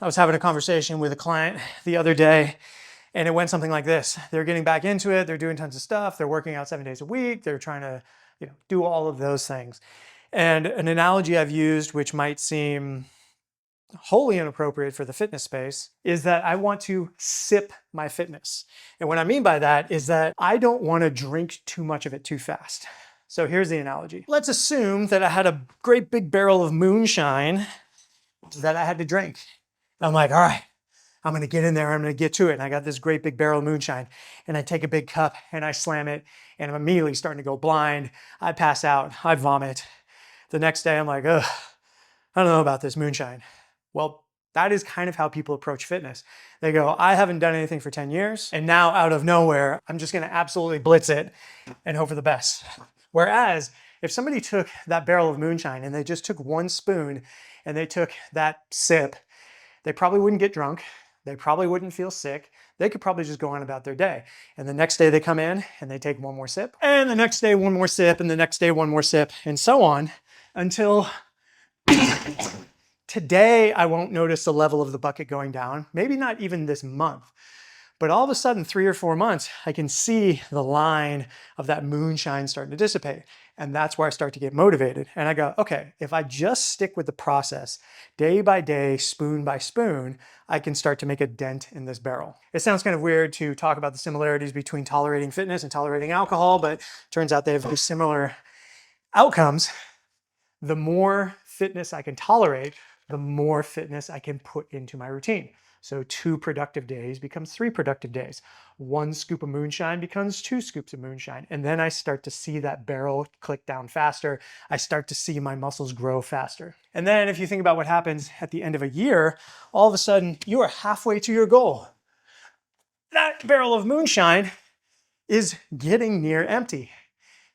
I was having a conversation with a client the other day, and it went something like this. They're getting back into it. They're doing tons of stuff. They're working out 7 days a week. They're trying to, do all of those things. And an analogy I've used, which might seem wholly inappropriate for the fitness space, is that I want to sip my fitness. And what I mean by that is that I don't want to drink too much of it too fast. So here's the analogy. Let's assume that I had a great big barrel of moonshine that I had to drink. I'm like, all right, I'm gonna get in there, I'm gonna get to it. And I got this great big barrel of moonshine, and I take a big cup and I slam it, and I'm immediately starting to go blind. I pass out, I vomit. The next day I'm like, ugh, I don't know about this moonshine. Well, that is kind of how people approach fitness. They go, I haven't done anything for 10 years, and now out of nowhere, I'm just gonna absolutely blitz it and hope for the best. Whereas if somebody took that barrel of moonshine and they just took one spoon and they took that sip, they probably wouldn't get drunk. They probably wouldn't feel sick. They could probably just go on about their day. And the next day they come in and they take one more sip, and the next day one more sip, and the next day one more sip, and so on until today I won't notice the level of the bucket going down, maybe not even this month. But all of a sudden, 3 or 4 months, I can see the line of that moonshine starting to dissipate. And that's where I start to get motivated. And I go, okay, if I just stick with the process, day by day, spoon by spoon, I can start to make a dent in this barrel. It sounds kind of weird to talk about the similarities between tolerating fitness and tolerating alcohol, but turns out they have very similar outcomes. The more fitness I can tolerate, the more fitness I can put into my routine. So 2 productive days becomes 3 productive days. 1 scoop of moonshine becomes 2 scoops of moonshine. And then I start to see that barrel click down faster. I start to see my muscles grow faster. And then if you think about what happens at the end of a year, all of a sudden you are halfway to your goal. That barrel of moonshine is getting near empty.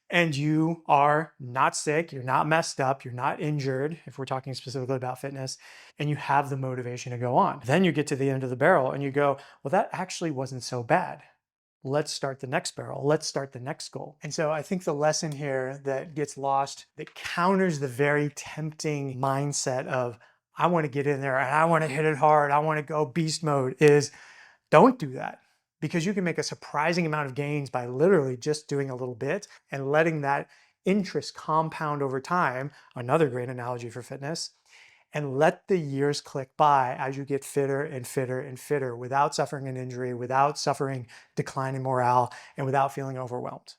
And you are not sick, you're not messed up, you're not injured, if we're talking specifically about fitness, and you have the motivation to go on. Then you get to the end of the barrel and you go, well, that actually wasn't so bad. Let's start the next barrel. Let's start the next goal. And so I think the lesson here that gets lost, that counters the very tempting mindset of, I want to get in there and I want to hit it hard, I want to go beast mode, is don't do that. Because you can make a surprising amount of gains by literally just doing a little bit and letting that interest compound over time, another great analogy for fitness, and let the years click by as you get fitter and fitter and fitter without suffering an injury, without suffering decline in morale, and without feeling overwhelmed.